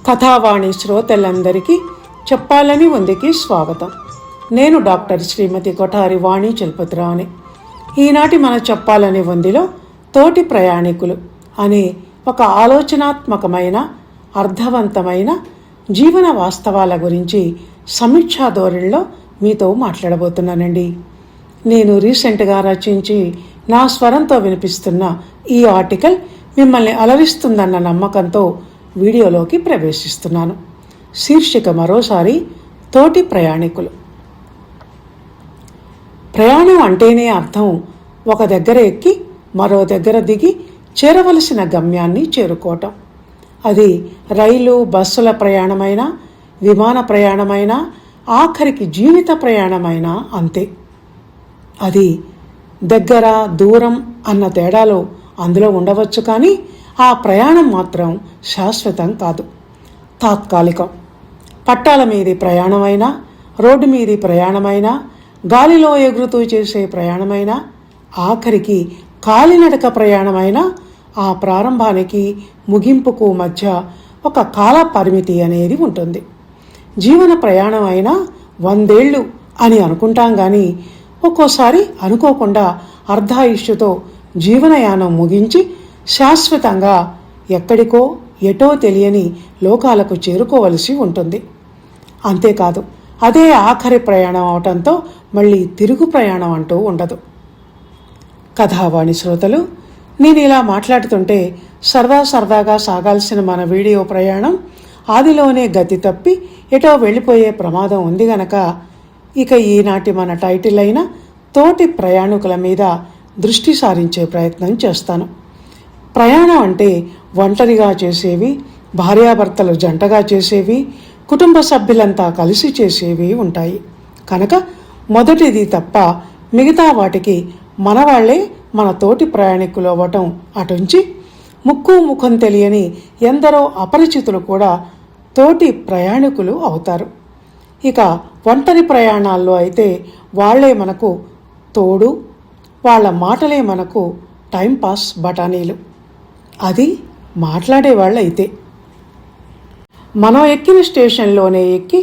కథావాణి శ్రోతలందరికీ చెప్పాలని ఉందికి స్వాగతం. నేను డాక్టర్ శ్రీమతి కొఠారి వాణి చలపతిరావుని. ఈనాటి మన చెప్పాలని ఉందిలో తోటి ప్రయాణికులు అనే ఒక ఆలోచనాత్మకమైన అర్థవంతమైన జీవన వాస్తవాల గురించి సమీక్షా ధోరణిలో మీతో మాట్లాడబోతున్నానండి. నేను రీసెంట్గా రచించి నా స్వరంతో వినిపిస్తున్న ఈ ఆర్టికల్ మిమ్మల్ని అలరిస్తుందన్న నమ్మకంతో వీడియోలోకి ప్రవేశిస్తున్నాను. శీర్షిక మరోసారి తోటి ప్రయాణికులు. ప్రయాణం అంటేనే అర్థం ఒక దగ్గర ఎక్కి మరో దగ్గర దిగి చేరవలసిన గమ్యాన్ని చేరుకోవటం. అది రైలు బస్సుల ప్రయాణమైనా, విమాన ప్రయాణమైనా, ఆఖరికి జీవిత ప్రయాణమైనా అంతే. అది దగ్గర దూరం అన్న తేడాలో అందులో ఉండవచ్చు, కానీ ఆ ప్రయాణం మాత్రం శాశ్వతం కాదు, తాత్కాలికం. పట్టాల మీది ప్రయాణమైనా, రోడ్డు మీది ప్రయాణమైనా, గాలిలో ఎగురుతూ చేసే ప్రయాణమైనా, ఆఖరికి కాలినడక ప్రయాణమైనా ఆ ప్రారంభానికి ముగింపుకు మధ్య ఒక కాల పరిమితి అనేది ఉంటుంది. జీవన ప్రయాణం అయినా 100 ఏళ్ళు అని అనుకుంటాం, కానీ ఒక్కోసారి అనుకోకుండా అర్ధాయుష్యుతో జీవనయానం ముగించి శాశ్వతంగా ఎక్కడికో ఎటో తెలియని లోకాలకు చేరుకోవలసి ఉంటుంది. అంతేకాదు, అదే ఆఖరి ప్రయాణం అవటంతో మళ్ళీ తిరుగు ప్రయాణం అంటూ ఉండదు. కథావాణి శ్రోతలు, నేను ఇలా మాట్లాడుతుంటే సరదాగా సాగాల్సిన మన వీడియో ప్రయాణం ఆదిలోనే గతి తప్పి ఎటో వెళ్ళిపోయే ప్రమాదం ఉంది గనక ఇక ఈనాటి మన టైటిల్ అయిన తోటి ప్రయాణికుల మీద దృష్టి సారించే ప్రయత్నం చేస్తాను. ప్రయాణం అంటే ఒంటరిగా చేసేవి, భార్యాభర్తలు జంటగా చేసేవి, కుటుంబ సభ్యులంతా కలిసి చేసేవి ఉంటాయి. కనుక మొదటిది తప్ప మిగతా వాటికి మనవాళ్లే మన తోటి ప్రయాణికులు అవ్వటం అటుంచి, ముక్కు ముఖం తెలియని ఎందరో అపరిచితులు కూడా తోటి ప్రయాణికులు అవుతారు. ఇక ఒంటరి ప్రయాణాల్లో అయితే వాళ్లే మనకు తోడు, వాళ్ళ మాటలే మనకు టైంపాస్ బఠానీలు. అది మాట్లాడేవాళ్ళు అయితే. మనం ఎక్కిన స్టేషన్లోనే ఎక్కి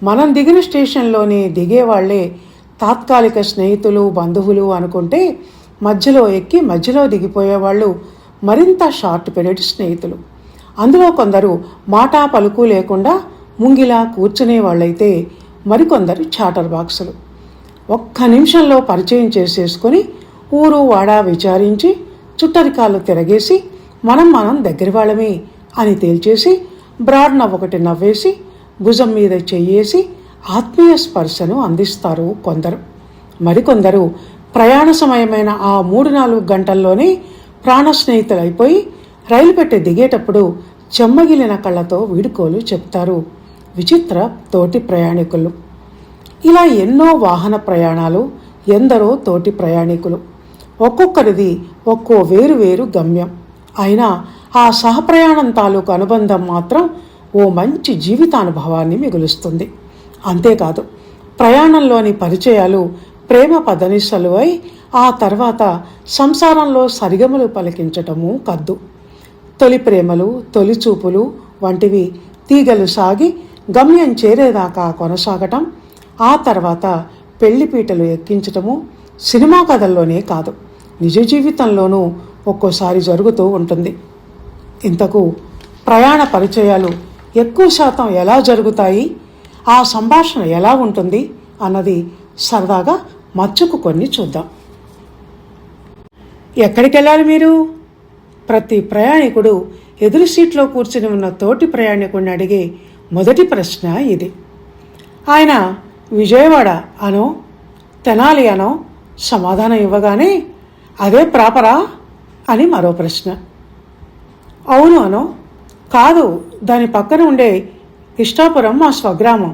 మనం దిగిన స్టేషన్లోనే దిగేవాళ్లే తాత్కాలిక స్నేహితులు, బంధువులు అనుకుంటే, మధ్యలో ఎక్కి మధ్యలో దిగిపోయేవాళ్ళు మరింత షార్ట్ పీరియడ్ స్నేహితులు. అందులో కొందరు మాటా పలుకు లేకుండా ముంగిలా కూర్చునే వాళ్ళైతే మరికొందరు చాటర్ బాక్సులు. ఒక్క నిమిషంలో పరిచయం చేసేసుకొని ఊరు వాడా విచారించి చుట్టరికాలు తిరగేసి మనం దగ్గర వాళ్ళమే అని తేల్చేసి బ్రాడ్ నవ్వొకటి నవ్వేసి భుజం మీద చెయ్యేసి ఆత్మీయ స్పర్శను అందిస్తారు కొందరు. మరికొందరు ప్రయాణ సమయమైన ఆ 3-4 గంటల్లోనే ప్రాణ స్నేహితులైపోయి రైలు పెట్టి దిగేటప్పుడు చెమ్మగిలిన కళ్ళతో వీడుకోలు చెప్తారు. విచిత్ర తోటి ప్రయాణికులు. ఇలా ఎన్నో వాహన ప్రయాణాలు, ఎందరో తోటి ప్రయాణికులు. ఒక్కొక్కరిది ఒక్కో వేరు గమ్యం. అయినా ఆ సహప్రయాణం తాలూకు అనుబంధం మాత్రం ఓ మంచి జీవితానుభవాన్ని మిగులుస్తుంది. అంతేకాదు, ప్రయాణంలోని పరిచయాలు ప్రేమ పదనిసలు అయి ఆ తర్వాత సంసారంలో సరిగమలు పలికించటము కద్దు. తొలి ప్రేమలు, తొలి చూపులు వంటివి తీగలు సాగి గమ్యం చేరేదాకా కొనసాగటం, ఆ తర్వాత పెళ్లిపీటలు ఎక్కించటము సినిమా కథల్లోనే కాదు, నిజ జీవితంలోనూ ఒక్కోసారి జరుగుతూ ఉంటుంది. ఇంతకు ప్రయాణ పరిచయాలు ఎక్కువ శాతం ఎలా జరుగుతాయి, ఆ సంభాషణ ఎలా ఉంటుంది అన్నది సరదాగా మచ్చుకు కొన్ని చూద్దాం. ఎక్కడికి వెళ్ళాలి మీరు? ప్రతి ప్రయాణికుడు ఎదురు సీట్లో కూర్చుని ఉన్న తోటి ప్రయాణికుడిని అడిగే మొదటి ప్రశ్న ఇది. ఆయన విజయవాడ అనో తెనాలి అనో సమాధానం ఇవ్వగానే అదే ప్రాపరా అని మరో ప్రశ్న. అవును అనో, కాదు దాని పక్కన ఉండే ఇష్టాపురం మా స్వగ్రామం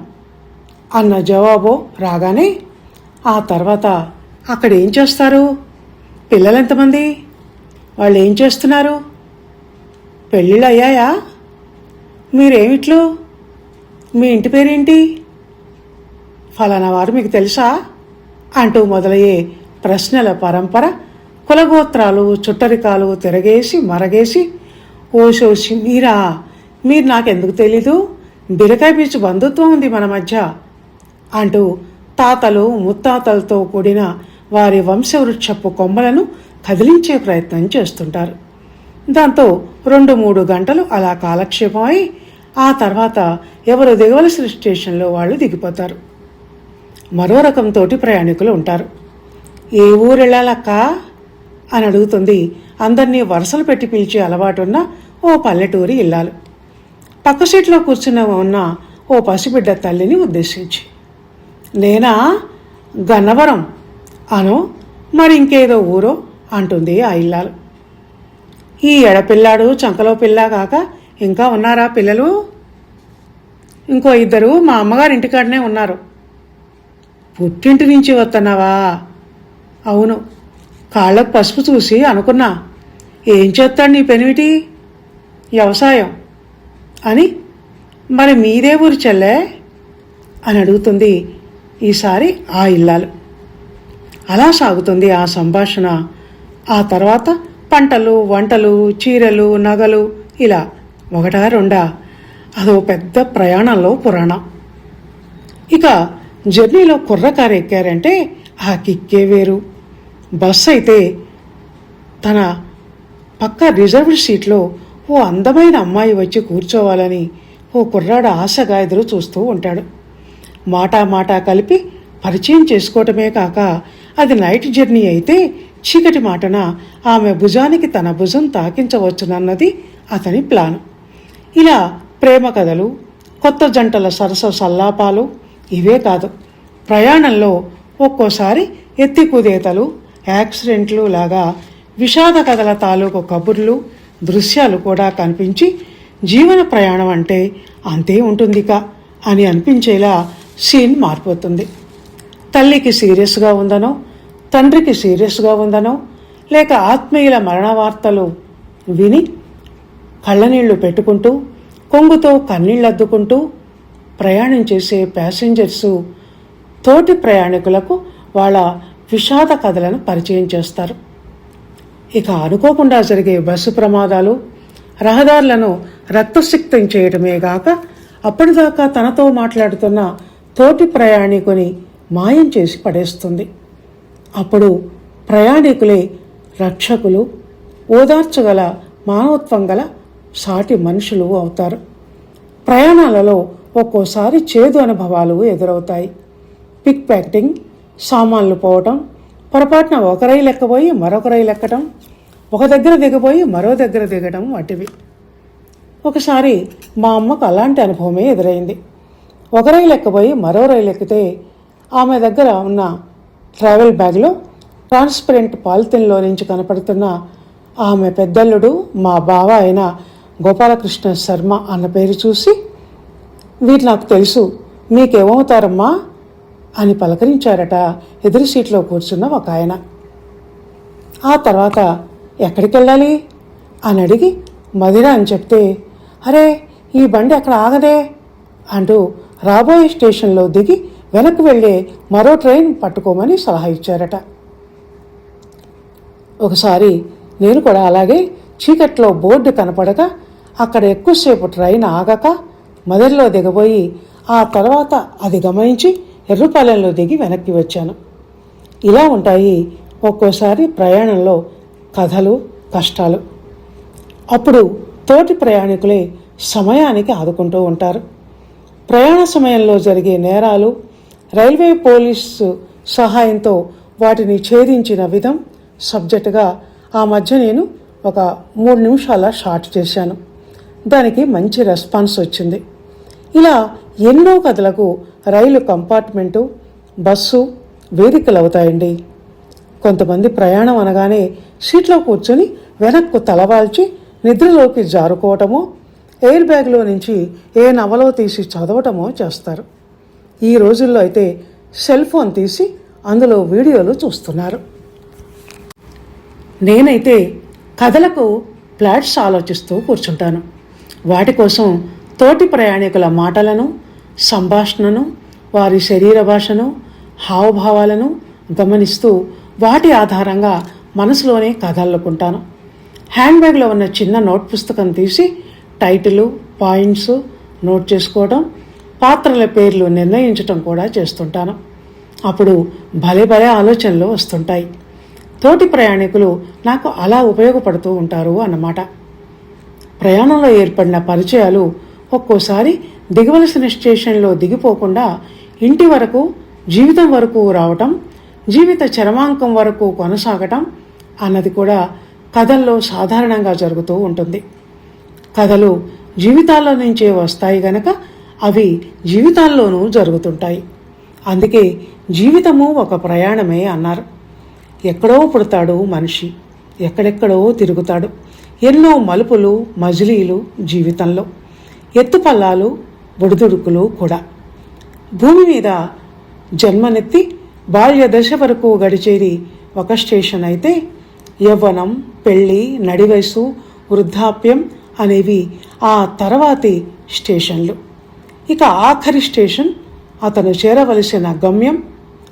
అన్న జవాబు రాగానే ఆ తర్వాత అక్కడ ఏం చేస్తారు, పిల్లలు ఎంతమంది, వాళ్ళు ఏం చేస్తున్నారు, పెళ్ళిళ్ళు అయ్యాయా, మీరేమిట్లు, మీ ఇంటి పేరేంటి, ఫలానా వారు మీకు తెలుసా అంటూ మొదలయ్యే ప్రశ్నల పరంపర కులగోత్రాలు చుట్టరికాలు తిరగేసి మరగేసి ఓషోషి మీరా మీరు నాకెందుకు తెలీదు, బిరకాయ పీచు బంధుత్వం ఉంది మన మధ్య అంటూ తాతలు ముత్తాతలతో కూడిన వారి వంశవృక్షపు కొమ్మలను కదిలించే ప్రయత్నం చేస్తుంటారు. దాంతో 2-3 గంటలు అలా కాలక్షేపం అయి ఆ తర్వాత ఎవరు దిగవలసిన స్టేషన్లో వాళ్ళు దిగిపోతారు. మరో రకం తోటి ప్రయాణికులు ఉంటారు. ఏ ఊరు వెళ్ళాలక్క అని అడుగుతుంది అందరినీ వరుసలు పెట్టి పిలిచే అలవాటున్న ఓ పల్లెటూరి ఇల్లాలు, పక్క సీట్లో కూర్చున్న ఉన్న ఓ పసిబిడ్డ తల్లిని ఉద్దేశించి. నేనా, గన్నవరం అనో మరి ఇంకేదో ఊరో అంటుంది ఆ ఇల్లాలు. ఈ ఎడపిల్లాడు చంకలో పిల్ల కాక ఇంకా ఉన్నారా పిల్లలు? ఇంకో 2 మా అమ్మగారి ఇంటికాడనే ఉన్నారు. పుట్టింటి నుంచి వస్తున్నావా? అవును. కాళ్ళకు పసుపు చూసి అనుకున్నా, ఏం చేస్తాడు నీ పెనిమిటి? వ్యవసాయం అని. మరి మీదే ఊరి చెల్లె అని అడుగుతుంది ఈసారి ఆ ఇల్లాలు. అలా సాగుతుంది ఆ సంభాషణ. ఆ తర్వాత పంటలు, వంటలు, చీరలు, నగలు, ఇలా 1-2 అదో పెద్ద ప్రయాణంలో పురాణం. ఇక జర్నీలో కుర్రకారు ఎక్కారంటే ఆ కిక్కే వేరు. బస్సు అయితే తన పక్క రిజర్వ్డ్ సీట్లో ఓ అందమైన అమ్మాయి వచ్చి కూర్చోవాలని ఓ కుర్రాడు ఆశగా ఎదురు చూస్తూ ఉంటాడు. మాటా కలిపి పరిచయం చేసుకోవటమే కాక అది నైట్ జర్నీ అయితే చీకటి మాటన ఆమె భుజానికి తన భుజం తాకించవచ్చునన్నది అతని ప్లాను. ఇలా ప్రేమ కథలు, కొత్త జంటల సరస సల్లాపాలు ఇవే కాదు, ప్రయాణంలో ఒక్కోసారి ఎత్తికుదేతలు, యాక్సిడెంట్లు లాగా విషాద కథల తాలూకు కబుర్లు, దృశ్యాలు కూడా కనిపించి జీవన ప్రయాణం అంటే అంతే ఉంటుందిక అని అనిపించేలా సీన్ మారిపోతుంది. తల్లికి సీరియస్గా ఉందనో, తండ్రికి సీరియస్గా ఉందనో, లేక ఆత్మీయుల మరణ వార్తలు విని కళ్ళనీళ్లు పెట్టుకుంటూ కొంగుతో కన్నీళ్ళద్దుకుంటూ ప్రయాణం చేసే ప్యాసింజర్సు తోటి ప్రయాణికులకు వాళ్ళ విషాద కథలను పరిచయం చేస్తారు. ఇక అనుకోకుండా జరిగే బస్సు ప్రమాదాలు రహదారులను రక్తసిక్తం చేయటమే గాక అప్పటిదాకా తనతో మాట్లాడుతున్న తోటి ప్రయాణికుని మాయం చేసి పడేస్తుంది. అప్పుడు ప్రయాణికులే రక్షకులు, ఓదార్చగల మానవత్వం గల సాటి మనుషులు అవుతారు. ప్రయాణాలలో ఒక్కోసారి చేదు అనుభవాలు ఎదురవుతాయి. పిక్ ప్యాకెటింగ్, సామాన్లు పోవటం, పొరపాటున ఒక రైలు ఎక్కబోయి మరొక రైలు ఎక్కటం, ఒక దగ్గర దిగబోయి మరో దగ్గర దిగడం వంటివి. ఒకసారి మా అమ్మకు అలాంటి అనుభవమే ఎదురైంది. ఒక రైలు ఎక్కబోయి మరో రైలు ఎక్కితే ఆమె దగ్గర ఉన్న ట్రావెల్ బ్యాగ్లో ట్రాన్స్పరెంట్ పాలిథిన్లో నుంచి కనపడుతున్న ఆమె పెద్దల్లుడు మా బావ అయిన గోపాలకృష్ణ శర్మ అన్న పేరు చూసి, వీరు నాకు తెలుసు, మీకేమవుతారమ్మా అని పలకరించారట ఎదురు సీట్లో కూర్చున్న ఒక ఆయన. ఆ తర్వాత ఎక్కడికి వెళ్ళాలి అని అడిగి మదిర అని చెప్తే, అరే ఈ బండి అక్కడ ఆగదే అంటూ రాబోయే స్టేషన్లో దిగి వెనక్కి వెళ్ళే మరో ట్రైన్ పట్టుకోమని సలహా ఇచ్చారట. ఒకసారి నేను కూడా అలాగే చీకట్లో బోర్డు కనపడక అక్కడ ఎక్కువసేపు ట్రైన్ ఆగక మదిరలో దిగబోయి ఆ తర్వాత అది గమనించి ఎర్రుపాలెంలో దిగి వెనక్కి వచ్చాను. ఇలా ఉంటాయి ఒక్కోసారి ప్రయాణంలో కథలు, కష్టాలు. అప్పుడు తోటి ప్రయాణికులే సమయానికి ఆదుకుంటూ ఉంటారు. ప్రయాణ సమయంలో జరిగే నేరాలు, రైల్వే పోలీసు సహాయంతో వాటిని ఛేదించిన విధం సబ్జెక్టుగా ఆ మధ్య నేను ఒక 3 నిమిషాల షార్ట్ చేశాను. దానికి మంచి రెస్పాన్స్ వచ్చింది. ఇలా ఎన్నో కథలకు రైలు కంపార్ట్మెంటు, బస్సు వేదికలు అవుతాయండి. కొంతమంది ప్రయాణం అనగానే సీట్లో కూర్చొని వెనక్కు తలవాల్చి నిద్రలోకి జారుకోవటమో, ఎయిర్ బ్యాగ్లో నుంచి ఏ నవలో తీసి చదవటమో చేస్తారు. ఈ రోజుల్లో అయితే సెల్ ఫోన్ తీసి అందులో వీడియోలు చూస్తున్నారు. నేనైతే కథలకు ప్లాట్స్ ఆలోచిస్తూ కూర్చుంటాను. వాటి కోసం తోటి ప్రయాణికుల మాటలను, సంభాషణను, వారి శరీర భాషను, హావభావాలను గమనిస్తూ వాటి ఆధారంగా మనసులోనే కథ అల్లుకుంటాను. హ్యాండ్ బ్యాగ్లో ఉన్న చిన్న నోట్ పుస్తకం తీసి టైటిలు, పాయింట్స్ నోట్ చేసుకోవడం, పాత్రల పేర్లు నిర్ణయించటం కూడా చేస్తుంటాను. అప్పుడు భలే భలే ఆలోచనలు వస్తుంటాయి. తోటి ప్రయాణికులు నాకు అలా ఉపయోగపడుతూ ఉంటారు అన్నమాట. ప్రయాణంలో ఏర్పడిన పరిచయాలు ఒక్కోసారి దిగవలసిన స్టేషన్లో దిగిపోకుండా ఇంటి వరకు, జీవితం వరకు రావటం, జీవిత చరమాంకం వరకు కొనసాగటం అన్నది కూడా కథల్లో సాధారణంగా జరుగుతూ ఉంటుంది. కథలు జీవితాల్లో నుంచే వస్తాయి గనక అవి జీవితాల్లోనూ జరుగుతుంటాయి. అందుకే జీవితము ఒక ప్రయాణమే అన్నారు. ఎక్కడో పుడతాడు మనిషి, ఎక్కడెక్కడో తిరుగుతాడు. ఎన్నో మలుపులు మజిలీలు జీవితంలో, ఎత్తుపల్లాలు ఒడిదుడుకులు కూడా. భూమి మీద జన్మనెత్తి బాల్య దశ వరకు గడిచేది ఒక స్టేషన్ అయితే, యవ్వనం, పెళ్ళి, నడివయసు, వృద్ధాప్యం అనేవి ఆ తర్వాతి స్టేషన్లు. ఇక ఆఖరి స్టేషన్ అతను చేరవలసిన గమ్యం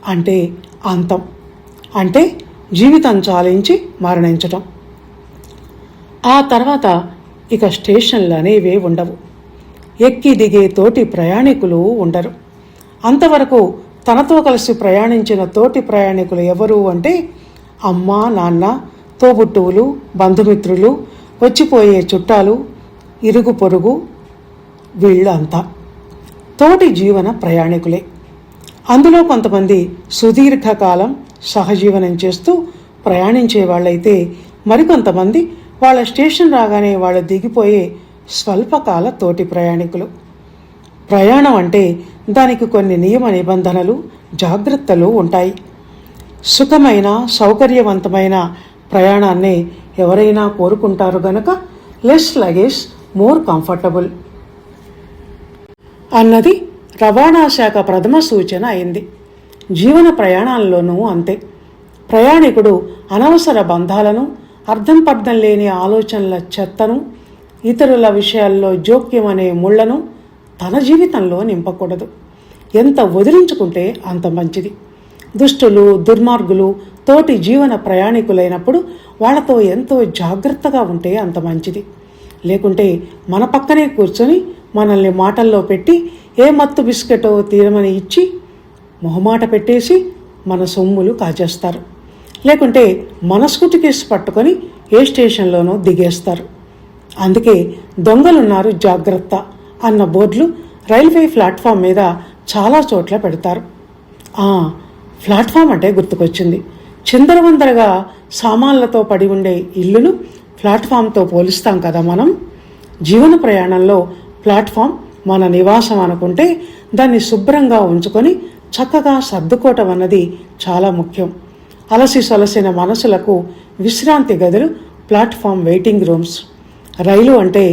అంటే అంతం, అంటే జీవితం చాలించి మరణించటం. ఆ తర్వాత ఇక స్టేషన్లు అనేవే ఉండవు. ఎక్కి దిగే తోటి ప్రయాణికులు ఉండరు. అంతవరకు తనతో కలిసి ప్రయాణించిన తోటి ప్రయాణికులు ఎవరు అంటే అమ్మ, నాన్న, తోబుట్టువులు, బంధుమిత్రులు, వచ్చిపోయే చుట్టాలు, ఇరుగు పొరుగు, వీళ్ళంతా తోటి జీవన ప్రయాణికులే. అందులో కొంతమంది సుదీర్ఘకాలం సహజీవనం చేస్తూ ప్రయాణించే వాళ్ళైతే, మరికొంతమంది వాళ్ళ స్టేషన్ రాగానే వాళ్ళు దిగిపోయే స్వల్పకాల తోటి ప్రయాణికులు. ప్రయాణం అంటే దానికి కొన్ని నియమ నిబంధనలు, జాగ్రత్తలు ఉంటాయి. సుఖమైన, సౌకర్యవంతమైన ప్రయాణాన్ని ఎవరైనా కోరుకుంటారు గనక లెస్ లగేజ్ మోర్ కంఫర్టబుల్ అన్నది రవాణా శాఖ ప్రథమ సూచన అయింది. జీవన ప్రయాణాల్లోనూ అంతే. ప్రయాణికుడు అనవసర బంధాలను, అర్థం పర్థం లేని ఆలోచనల చెత్తను, ఇతరుల విషయాల్లో జోక్యం అనే ముళ్లను తన జీవితంలో నింపకూడదు. ఎంత వదిలించుకుంటే అంత మంచిది. దుష్టులు, దుర్మార్గులు తోటి జీవన ప్రయాణికులైనప్పుడు వాళ్లతో ఎంతో జాగ్రత్తగా ఉంటే అంత మంచిది. లేకుంటే మన పక్కనే కూర్చొని మనల్ని మాటల్లో పెట్టి ఏ మత్తు బిస్కెటో తీరమని ఇచ్చి మొహమాట పెట్టేసి మన సొమ్ములు కాజేస్తారు. లేకుంటే మన స్కూటికేసి పట్టుకొని ఏ స్టేషన్లోనో దిగేస్తారు. అందుకే దొంగలున్నారు జాగ్రత్త అన్న బోర్డులు రైల్వే ప్లాట్ఫామ్ మీద చాలా చోట్ల పెడతారు. ప్లాట్ఫామ్ అంటే గుర్తుకొచ్చింది. చిందరవందరగా సామాన్లతో పడి ఉండే ఇల్లును ప్లాట్ఫామ్తో పోలుస్తాం కదా మనం. జీవన ప్రయాణంలో ప్లాట్ఫామ్ మన నివాసం అనుకుంటే దాన్ని శుభ్రంగా ఉంచుకొని చక్కగా సర్దుకోవటం అన్నది చాలా ముఖ్యం. అలసి సొలసిన మనసులకు విశ్రాంతి గదులు ప్లాట్ఫామ్ వెయిటింగ్ రూమ్స్. రైలు అంటే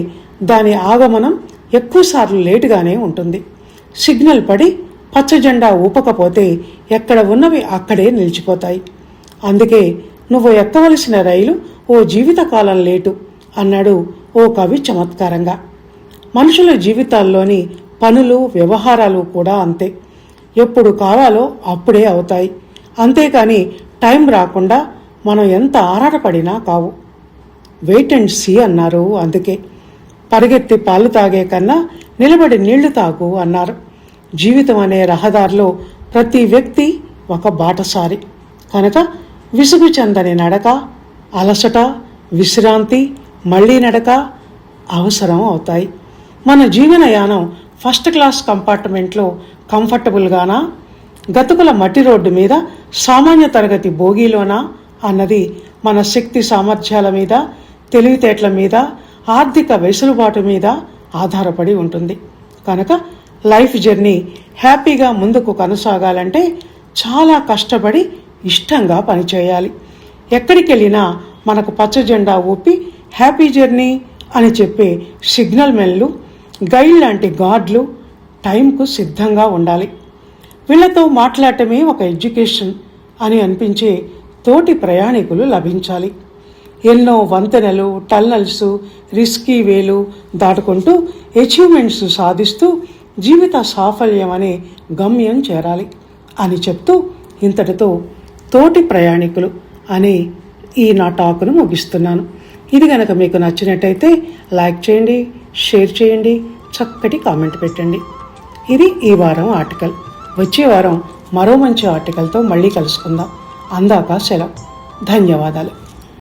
దాని ఆగమనం ఎక్కువసార్లు లేటుగానే ఉంటుంది. సిగ్నల్ పడి పచ్చ జెండా ఊపకపోతే ఎక్కడ ఉన్నవి అక్కడే నిలిచిపోతాయి. అందుకే నువ్వు ఎక్కవలసిన రైలు ఓ జీవితకాలం లేటు అన్నాడు ఓ కవి చమత్కారంగా. మనుషుల జీవితాల్లోని పనులు, వ్యవహారాలు కూడా అంతే. ఎప్పుడు కావాలో అప్పుడే అవుతాయి. అంతేకాని టైం రాకుండా మనం ఎంత ఆరాటపడినా కావు. వెయిట్ అండ్ సీ అన్నారు. అందుకే పరిగెత్తి పాలు తాగే కన్నా నిలబడి నీళ్లు తాగు అన్నారు. జీవితం అనే రహదారిలో ప్రతి వ్యక్తి ఒక బాటసారి కనుక విసుగు చెందని నడక, అలసట, విశ్రాంతి, మళ్లీ నడక అవసరం అవుతాయి. మన జీవనయానం ఫస్ట్ క్లాస్ కంపార్ట్మెంట్లో కంఫర్టబుల్గానా, గతుకుల మట్టి రోడ్డు మీద సామాన్య తరగతి బోగీలోనా అన్నది మన శక్తి సామర్థ్యాల మీద, తెలివితేటల మీద, ఆర్థిక వెసులుబాటు మీద ఆధారపడి ఉంటుంది. కనుక లైఫ్ జర్నీ హ్యాపీగా ముందుకు కొనసాగాలంటే చాలా కష్టపడి ఇష్టంగా పనిచేయాలి. ఎక్కడికి వెళ్ళినా మనకు పచ్చ జెండా ఊపి హ్యాపీ జర్నీ అని చెప్పే సిగ్నల్ మెన్లు, గైడ్ లాంటి గార్డులు టైంకు సిద్ధంగా ఉండాలి. వీళ్లతో మాట్లాడటమే ఒక ఎడ్యుకేషన్ అని అనిపించే తోటి ప్రయాణికులు లభించాలి. ఎన్నో వంతెనలు, టన్నల్స్, రిస్కీ వేలు దాటుకుంటూ అచీవ్మెంట్స్ సాధిస్తూ జీవిత సాఫల్యం అనే గమ్యం చేరాలి అని చెప్తూ ఇంతటితో తోటి ప్రయాణికులు అనే ఈ నా టాక్ను ముగిస్తున్నాను. ఇది కనుక మీకు నచ్చినట్టయితే లైక్ చేయండి, షేర్ చేయండి, చక్కటి కామెంట్ పెట్టండి. ఇది ఈ వారం ఆర్టికల్. వచ్చే వారం మరో మంచి ఆర్టికల్తో మళ్ళీ కలుసుకుందాం. అందాక సెలవు. ధన్యవాదాలు.